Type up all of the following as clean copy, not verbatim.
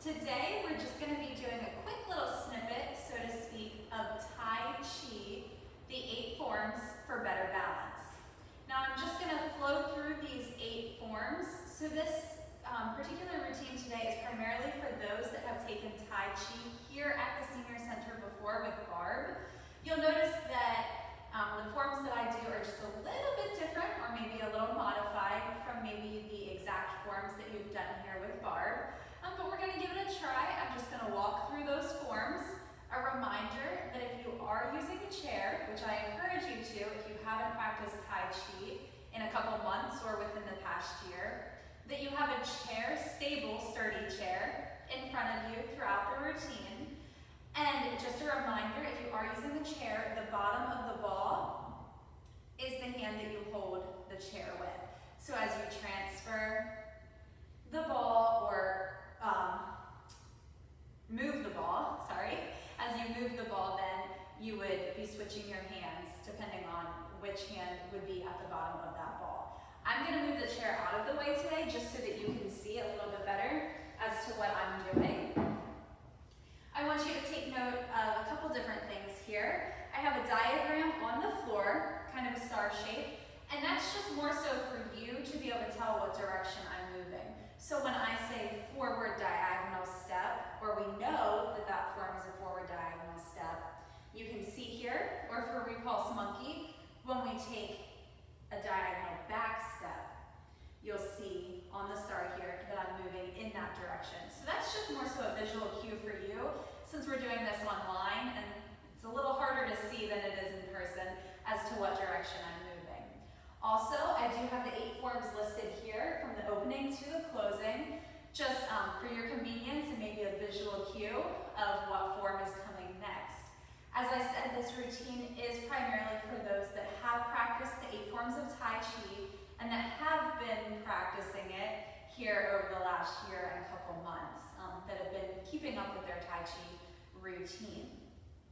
Today we're just going to be doing a quick little snippet, so to speak, of Tai Chi, the 8 forms for better balance. Now I'm just going to flow through these 8 forms. So this particular routine today is primarily for those that have taken Tai Chi here at the Senior Center before with Barb. You'll notice that the forms that I do are just a little bit different, or maybe a little modified from maybe the exact forms that you've done here with Barb. But we're going to give it a try. I'm just going to walk through those forms. A reminder that if you are using a chair, which I encourage you to if you haven't practiced Tai Chi in a couple months or within the past year, that you have a chair, stable, sturdy chair, in front of you throughout the routine. And just a reminder, if you are using the chair, the bottom of the ball is the hand that you hold the chair with. So as you transfer the ball or move the ball, as you move the ball, then you would be switching your hands depending on which hand would be at the bottom of that ball. I'm going to move the chair out of the way today just so that you can see a little bit better as to what I'm doing. I want you to take note of a couple different things here. I have a diagram on the floor, kind of a star shape, and that's just more so for you to be able to tell what direction I'm moving. So when I say forward diagonal step, or we know that that form is a forward diagonal step, you can see here, or for repulse monkey, when we take a diagonal back step, you'll see on the star here that I'm moving in that direction. So that's just more so a visual cue for you, since we're doing this online, and it's a little harder to see than it is in person as to what direction I'm moving. Also, I do have the 8 forms listed here from the opening to the closing, just for your convenience and maybe a visual cue of what form is coming next. As I said, this routine is primarily for those that have practiced the 8 forms of Tai Chi and that have been practicing it here over the last year and couple months, that have been keeping up with their Tai Chi routine.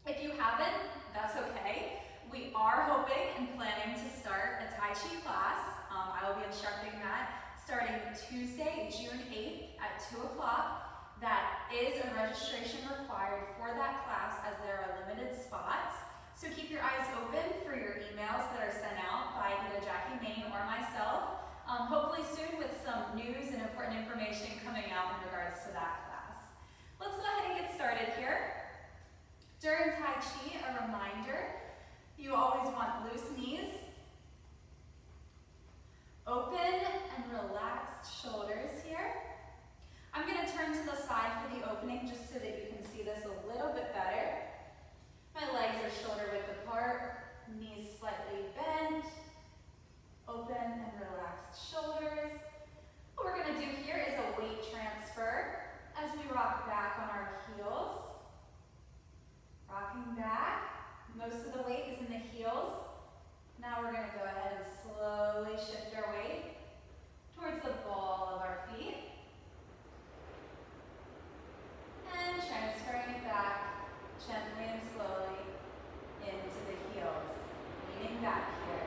If you haven't, that's okay. We are hoping and planning to start a Tai Chi class. I will be instructing that starting Tuesday, June 8th at 2 o'clock. That is a registration required for that class as there are limited spots. So keep your eyes open for your emails that are sent out by either Jackie Main or myself. Hopefully soon with some news and important information coming out in regards to that class. Let's go ahead and get started here. During Tai Chi, a reminder, you always want loose knees, open and relaxed shoulders here. I'm going to turn to the side for the opening just so that you can see this a little bit better. My legs are shoulder width apart, knees slightly bent, open and relaxed shoulders. What we're going to do here is a weight transfer as we rock back on our heels. Rocking back. Most of the weight is in the heels. Now we're going to go ahead and slowly shift our weight towards the ball of our feet. And transferring it back gently and slowly into the heels. Leaning back here.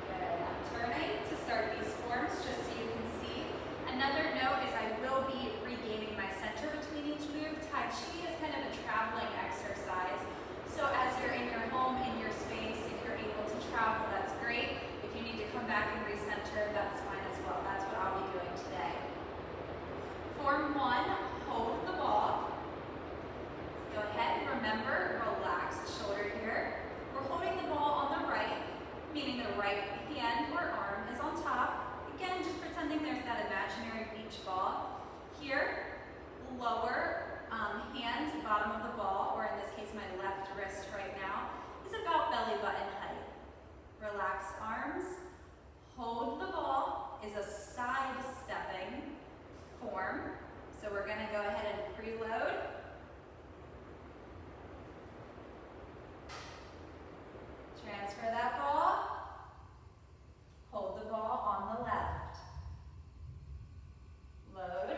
Good. I'm turning to start these forms just so you can see. Another note is I will be regaining my center between each move. Tai Chi is kind of a traveling exercise. So as you're in your home, in your space, if you're able to travel, that's great. If you need to come back and recenter, that's fine as well. That's what I'll be doing today. Form 1, hold the ball. Let's go ahead and remember, relaxed shoulder here. We're holding the ball on the right, meaning the right hand or arm is on top. Again, just pretending there's that imaginary beach ball. Here, lower hand, bottom of the ball, or in this case my left wrist right now, is about belly button height. Relax arms. Hold the ball is a side-stepping form. So we're going to go ahead and preload. Transfer that ball. Hold the ball on the left. Load.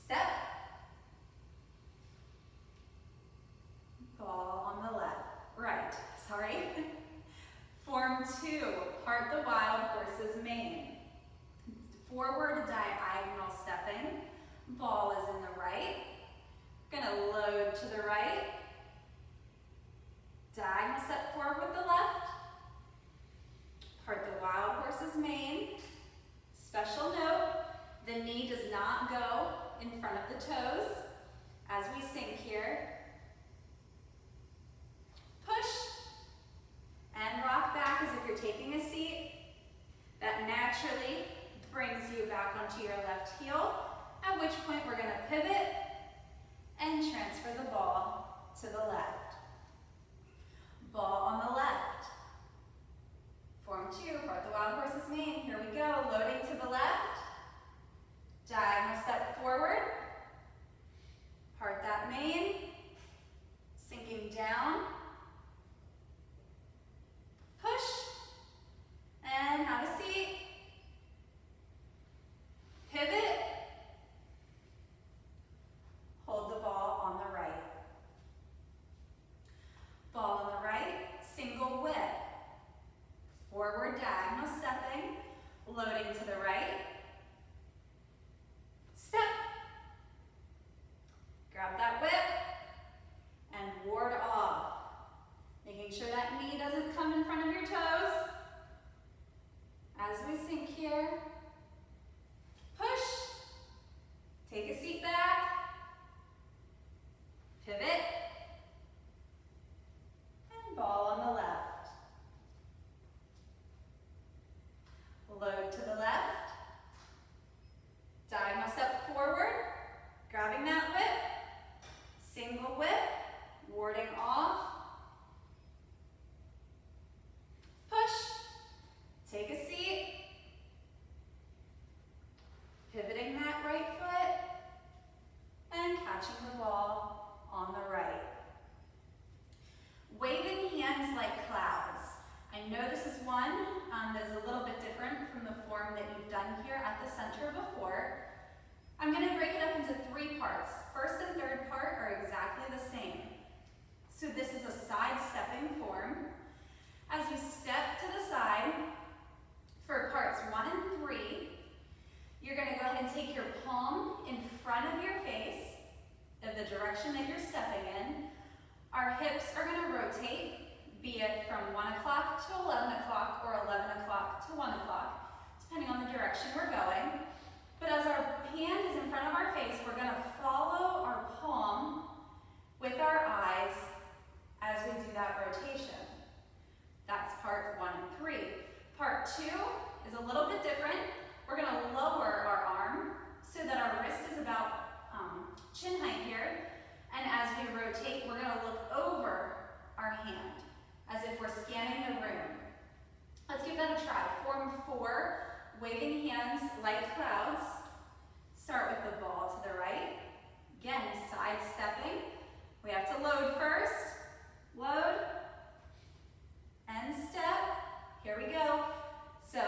Step. Ball on the left. Right, sorry. Form 2, part the wild horse's mane. Forward diagonal stepping. Ball is in the right. Gonna load to the right. Diagonal step forward with the left. Part the wild horse's mane. Special note, the knee does not go in front of the toes as we sink here. Push and rock back as if you're taking a seat. That naturally brings you back onto your left heel, at which point we're going to pivot and transfer the ball to the left. Ball on the left. Form 2, part the wild horse's mane. Here we go, loading to the left. Diagonal step forward. Part that mane. Sinking down. Push. And have a seat. Pivot. Hold the ball on the right. Ball on the right, single whip. Forward diagonal stepping, loading to the right. Step. Grab that whip and ward off. Making sure that knee doesn't come in front of your toes. As we sink here, push. Take a seat back. Pivot. And ball on the left. Load to the left. Diagonal step forward. Grabbing that whip. Single whip. Warding off. Push. Take a seat. Pivoting that right foot. And catching the ball on the right. Waving hands like clouds. I know this is one that is a little bit different from the form that you've done here at the center before. I'm going to break it up into 3 parts. First and third part are exactly the same. So this is a side stepping form. As you step to the side, for parts 1 and 3, you're going to go ahead and take your palm in front of your face, of the direction that you're stepping in. Our hips are going to rotate, be it from 1 o'clock to 11 o'clock or 11 o'clock to 1 o'clock, depending on the direction we're going. But as our hand is in front of our face, we're going to follow our palm with our eyes as we do that rotation. That's part 1 and 3. Part 2 is a little bit different. We're going to lower our arm so that our wrist is about chin height here. And as we rotate, we're going to look over our hand as if we're scanning the room. Let's give that a try. Form 4, waving hands like clouds. Start with the ball to the right. Again, side stepping. We have to load first. Load. And step. Here we go. So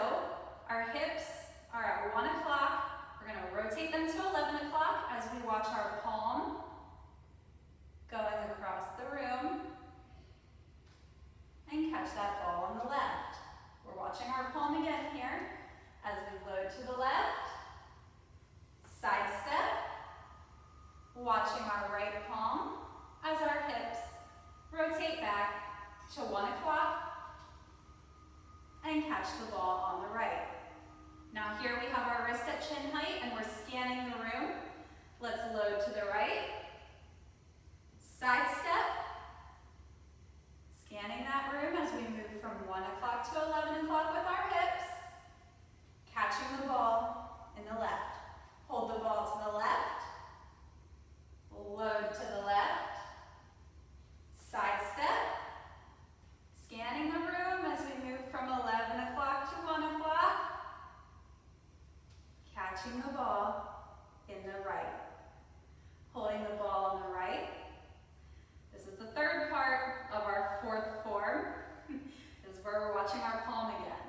our hips are at 1 o'clock. We're going to rotate them to 11 o'clock as we watch our palm going across the room and catch that ball on the left. We're watching our palm again here as we load to the left, side step, watching our right palm as our hips rotate back to 1 o'clock and catch the ball on the right. Now here we have our wrist at chin height and we're scanning the room. Let's load to the right. Side step. Scanning that room as we move from 1 o'clock to 11 o'clock with our hips. Catching the ball in the left. Hold the ball to the left. Load to the left. Side step. Scanning the room as we move from 11 o'clock to 1 o'clock. Catching the ball in the right. Holding the ball on the right. This is the third part of our 4th form. This is where we're watching our palm again.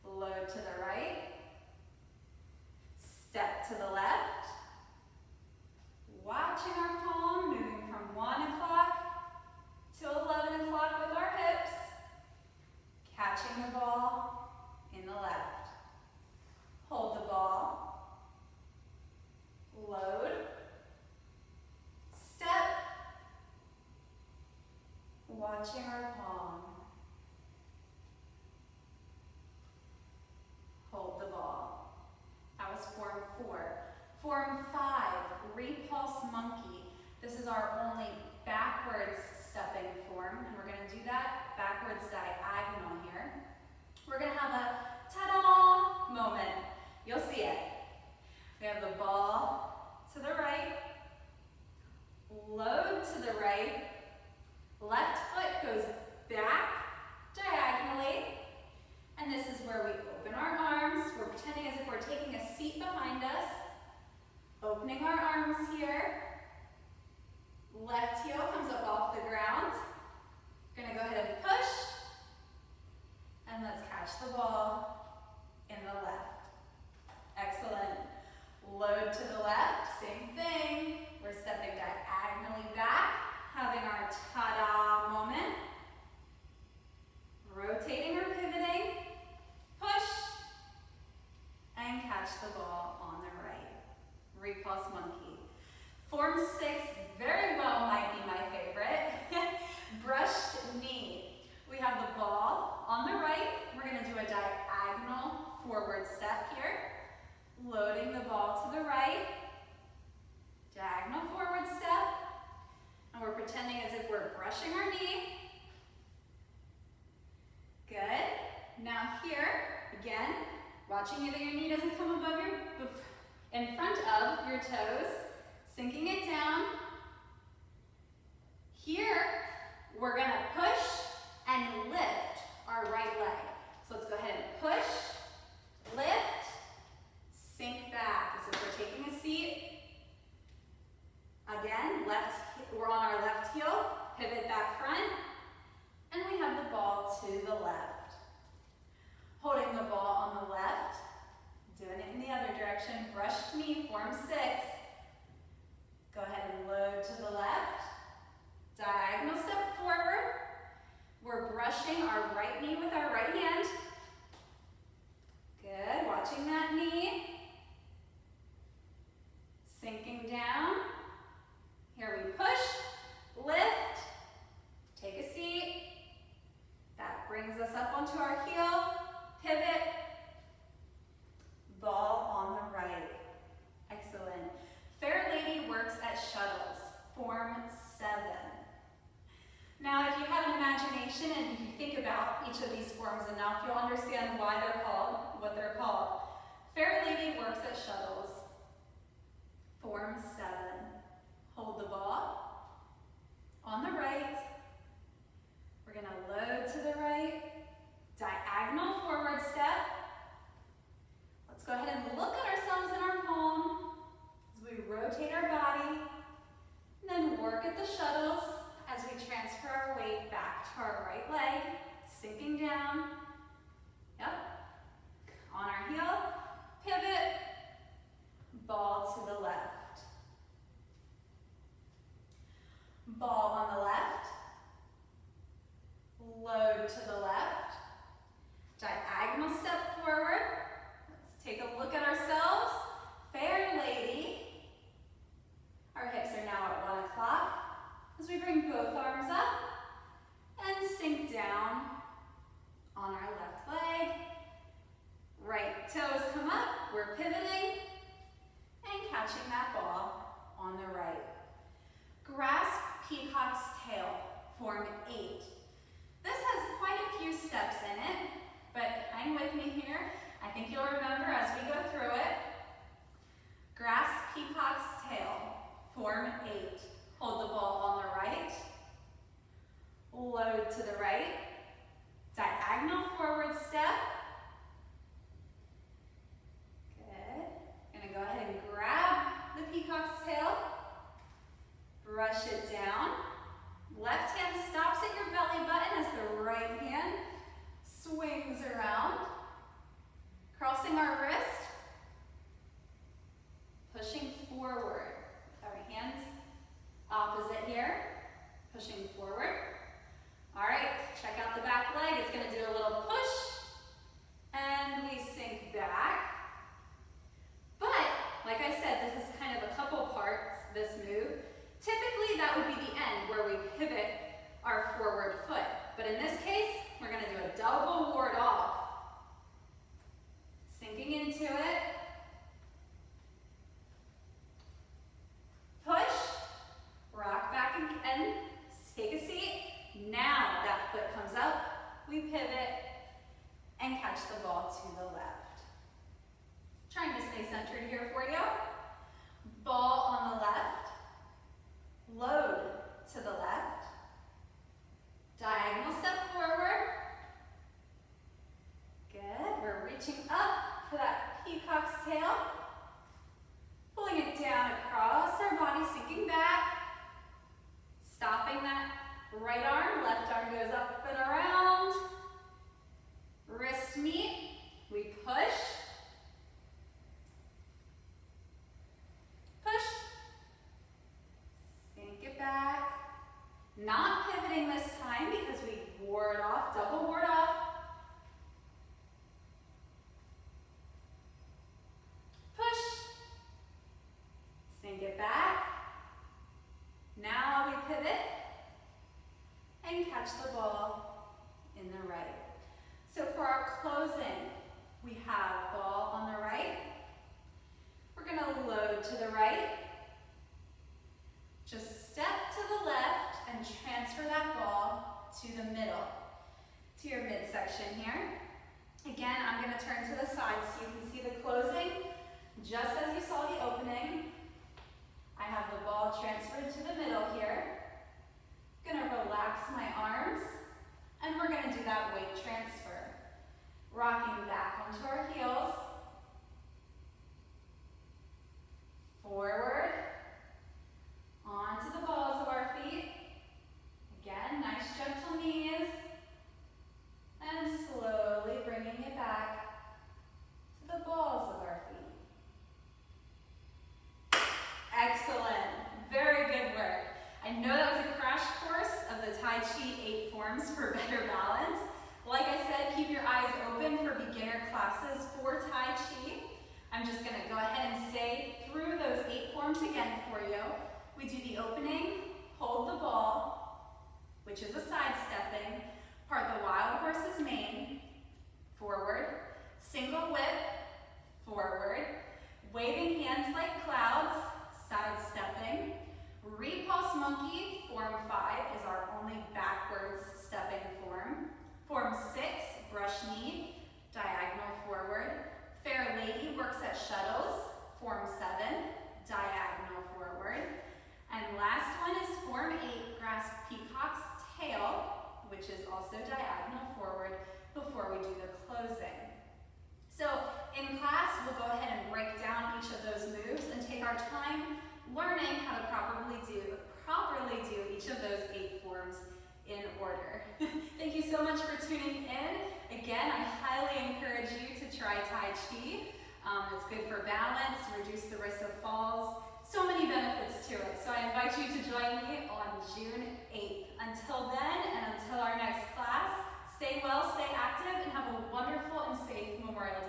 Load to the right. Step to the left. Watching our palm, moving from 1 o'clock to 11 o'clock with our hips. Catching the ball in the left. Hold the ball watching our palm. Hold the ball. That was form 4. Form 5, repulse monkey. This is our only backwards stepping form, and we're going to do that backwards diagonal here. We're going to have a ta-da moment. You'll see it. We have the ball to the right, load to the right, left foot goes back diagonally, and this is where we open our arms. We're pretending as if we're taking a seat behind us, opening our arms here. Left heel comes up off the ground. We're going to go ahead and push, and let's catch the ball in the left. Excellent. Load to the left, same thing. We're stepping diagonally back, having our ta-da moment. Rotating or pivoting, push, and catch the ball on the right. Repulse monkey. Form 6, very well might be my favorite. Brushed knee. We have the ball on the right. We're going to do a diagonal forward step here. Loading the ball to the right. Diagonal forward step. And we're pretending as if we're brushing our knee. Good. Now here, again, watching that your knee doesn't come above in front of your toes, sinking it down. Here, we're going to push and lift our right leg. So let's go ahead and push, lift, sink back as if we're taking a seat. Again, we're on our left heel, pivot back front, and we have the ball to the left. Holding the ball on the left, doing it in the other direction, brushed knee, form 6. Go ahead and load to the left. Diagonal step forward. We're brushing our right knee with our right hand. Good, watching that knee. Sinking down. Here we push, lift, take a seat. That brings us up onto our heel, pivot, ball on the right. Excellent. Fair lady works at shuttles, form 7. Now, if you have an imagination and if you think about each of these forms enough, you'll understand why they're called what they're called. Fair lady works at shuttles, form 7. Hold the ball on the right. We're going to load to the right, diagonal forward step. Let's go ahead and look at ourselves in our palm as we rotate our body, and then work at the shuttles as we transfer our weight back to our right leg, sinking down. Yep. On our heel, pivot, ball to the left. Ball on the left, load to the left, diagonal step forward. Let's take a look at ourselves. Fair lady. Our hips are now at 1 o'clock as we bring both arms up and sink down on our left leg. Right toes come up, we're pivoting and catching that ball on the right. Grasp peacock's tail, form 8. This has quite a few steps in it, but hang with me here. I think you'll remember as we go through it. Grasp peacock's tail, form 8. Hold the ball on the right. Load to the right. Diagonal forward step. Good. Gonna go ahead and grab the peacock's tail. Brush it down. Left hand stops at your belly button as the right hand swings around. Crossing our wrist. Pushing forward with our hands Take it back. Now we pivot and catch the ball in the right. So for our closing, we have ball on the right. We're going to load to the right. Just step to the left and transfer that ball to the middle, to your midsection here. Again, I'm going to turn to the side so you can see the closing. Just as you saw the opening, I have the ball transferred to the middle here. I'm going to relax my arms, and we're going to do that weight transfer. Rocking back onto our heels. Forward. Onto the balls of our feet. Again, nice gentle knees. And slowly bringing it back to the balls of our feet. Excellent. Very good work. I know that was a crash course of the Tai Chi 8 forms for better balance. Like I said, keep your eyes open for beginner classes for Tai Chi. I'm just going to go ahead and say through those 8 forms again for you. We do the opening, hold the ball, which is a sidestepping, part the wild horse's mane, forward, single whip, forward, waving hands like clouds, sidestepping, repulse monkey, form 5 is our only backwards stepping form. Form 6, brush knee, diagonal forward. Fair lady works at shuttles, form 7, diagonal forward. And last one is form 8, grasp peacock's tail, which is also diagonal forward before we do the closing. So in class, we'll go ahead and break down each of those moves and take our time learning how to properly do each of those 8 forms in order. Thank you so much for tuning in. Again, I highly encourage you to try Tai Chi. It's good for balance, reduce the risk of falls, so many benefits to it. So I invite you to join me on June 8th. Until then, and until our next class, stay well, stay active, and have a wonderful and safe Memorial Day.